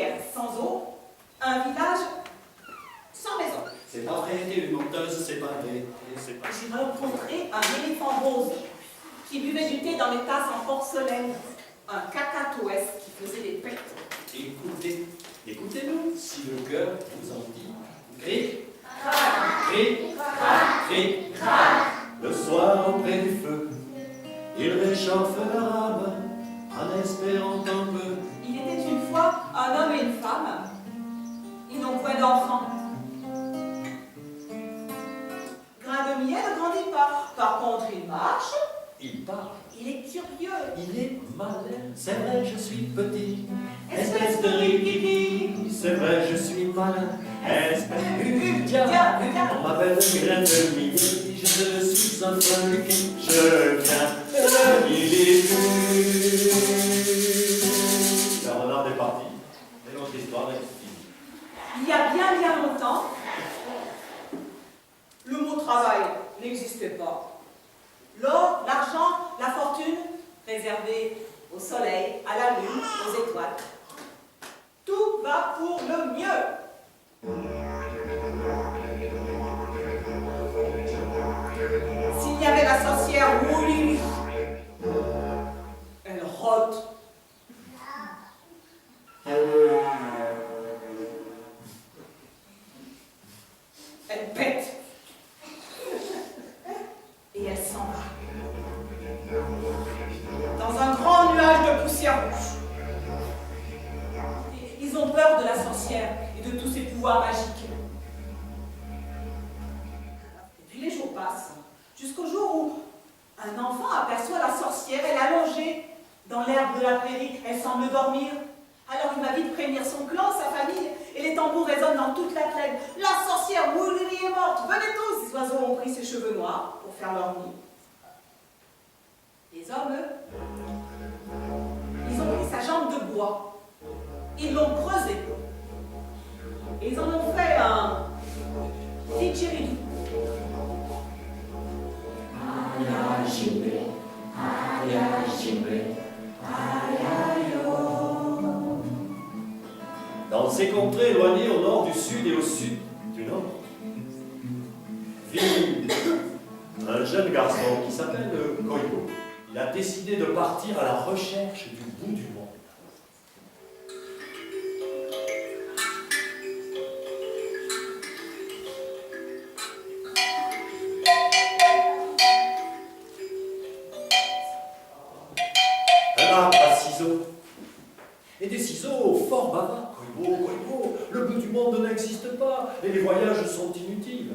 rivière sans eau, un village sans maison. C'est pas vrai, t'es une menteuse, c'est pas vrai. J'ai rencontré un éléphant rose qui buvait du thé dans des tasses en porcelaine, un cacatoès qui faisait des pètes. Écoutez, écoutez-nous, si le cœur vous en dit. Cri, Crac, cri, crac, cri, crac. le soir auprès du feu, il réchauffe la rame en espérant un peu. Il était une fois un homme et une femme. Ils n'ont point d'enfants. Grain de miel ne grandit pas. Par contre, il marche. Il parle, Il est curieux. il est malin. C'est vrai, je suis petit, espèce de rikiki. C'est vrai, je suis malin, espèce de diable. On m'appelle grain de miel, je suis un funky. Je viens de l'île. La renarde est partie, et notre histoire est finie. Il y a bien bien longtemps, le mot travail n'existait pas. L'or, l'argent, la fortune, réservés au soleil, à la lune, aux étoiles. Tout va pour le mieux. S'il y avait la sorcière Wouli, elle rote. Elle pète. Et elle s'en va. Dans un grand nuage de poussière rouge. Ils ont peur de la sorcière et de tous ses pouvoirs magiques. Et puis les jours passent, jusqu'au jour où un enfant aperçoit la sorcière. Elle est allongée dans l'herbe de la prairie. Elle semble dormir. Alors il va vite prévenir son clan, sa famille, et les tambours résonnent dans toute la plaine. La sorcière Wouli est morte, venez tous! Les oiseaux ont pris ses cheveux noirs pour faire leur nid. Les hommes, eux, ils ont pris sa jambe de bois. Ils l'ont creusée. Et ils en ont fait un didgeridoo. Aya jimbe, aya jimbe, aya yo. Dans ces contrées éloignées au nord du sud et au sud du nord, vit un jeune garçon qui s'appelle Koyo. Il a décidé de partir à la recherche du bout du monde. Un arbre à ciseaux. Et des ciseaux fort bavards. Koyo, le bout du monde n'existe pas et les voyages sont inutiles.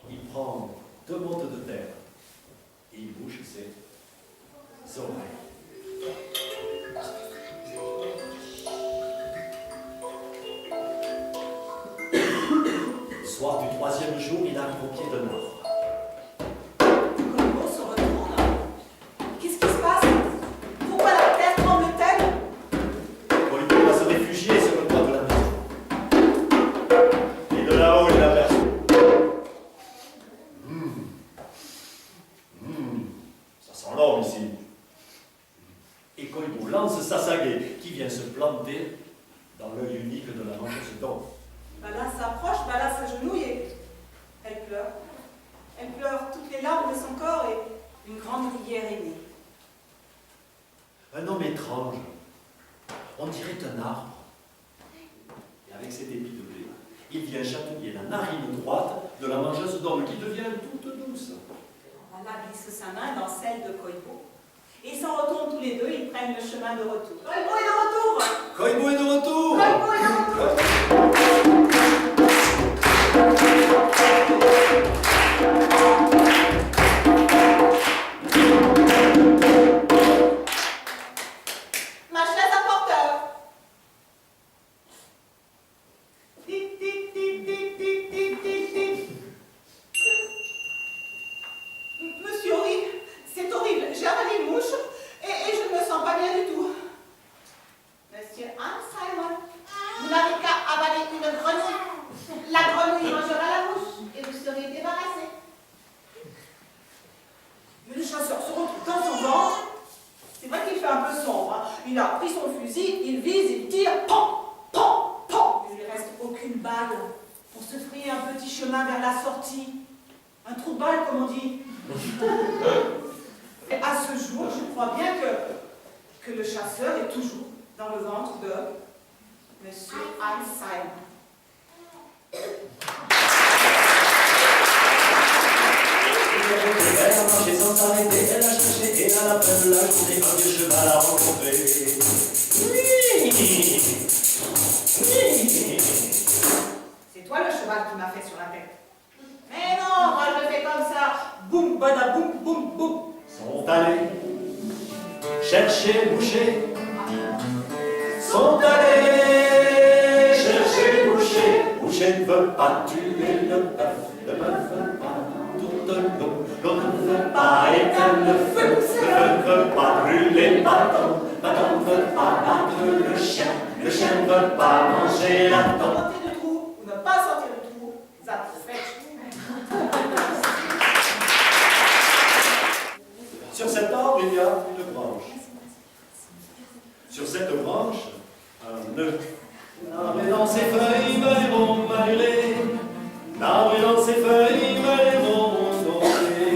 Il prend 2 mottes de terre et il bouche ses oreilles. Le soir du 3e jour, il arrive au pied d'un arbre. Koyo se retourne. Qu'est-ce qui se passe? Pourquoi la terre tremble-t-elle? Koyo va se réfugier sur le toit de la maison. Et de là-haut, il aperçoit. Ça sent l'homme ici. Et Koyo lance sa sagaie qui vient se planter dans l'œil unique de la mangeuse d'or. Bala s'approche, Bala s'agenouille et elle pleure. Elle pleure toutes les larmes de son corps et une grande rivière est née. Un homme étrange, on dirait un arbre. Et avec ses dépits de blé, il vient chatouiller la narine droite de la mangeuse d'homme qui devient toute douce. Bala glisse sa main dans celle de Koyo. Et ils s'en retournent tous les deux, ils prennent le chemin de retour. Koyo est de retour! Koyo est de retour! Koyo est de retour! Ma chaise à porteur! Tic, tic, tic, tic, tic, tic, tic, tic. Monsieur, oui, c'est horrible. J'ai avalé une mouche et je ne me sens pas bien du tout. Monsieur Hans Simon, vous n'avez qu'à avaler une grenouille. La grenouille mangera la mouche et vous serez débarrassé. Mais le chasseur se retrouve dans son ventre. C'est vrai qu'il fait un peu sombre. Hein. Il a pris son fusil, il vise, il tire, pan! petit chemin vers la sortie. Un trou de balle, comme on dit. Et à ce jour, je crois bien que le chasseur est toujours dans le ventre de Monsieur Einstein. Elle a marché sans s'arrêter, elle a cherché et à la fin de la journée, un vieux cheval a rencontré. C'est toi le cheval qui m'a fait sur la tête. Mais non, moi je le fais comme ça. Boum, bada, boum, boum, boum. Sont allés chercher boucher. Sont allés chercher boucher. Boucher ne veut pas tuer le bœuf. Le bœuf veut pas tout de l'eau. L'eau ne veut pas éteindre le feu. Le feu ne veut pas brûler bâton. Bâton ne veut pas battre le chien. Le chien ne veut pas manger la tombe. Sortir du trou ou ne pas sortir du trou, ça fait. Sur cet arbre, il y a une branche. Sur cette branche, un nœud. L'arbre est dans ses feuilles, malheureux, malgré. L'arbre est dans ses feuilles, malheureux, malgré.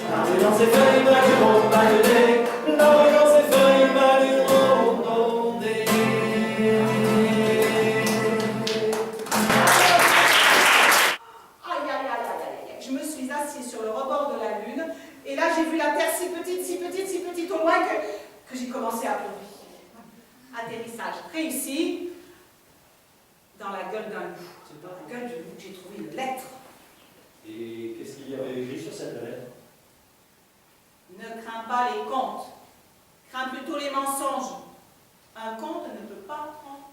L'arbre est dans ses feuilles, malheureux, malgré. L'arbre est dans ses feuilles, malheureux, malgré. Aïe, aïe, aïe, aïe, aïe. Je me suis assise sur le rebord de la lune et là j'ai vu la terre si petite au loin que j'ai commencé à pleurer. Atterrissage réussi dans la gueule d'un loup. C'est dans la gueule du loup que j'ai trouvé une lettre. Et qu'est-ce qu'il y avait écrit sur cette lettre? Ne crains pas les contes, crains plutôt les mensonges. Un conte ne peut pas tromper.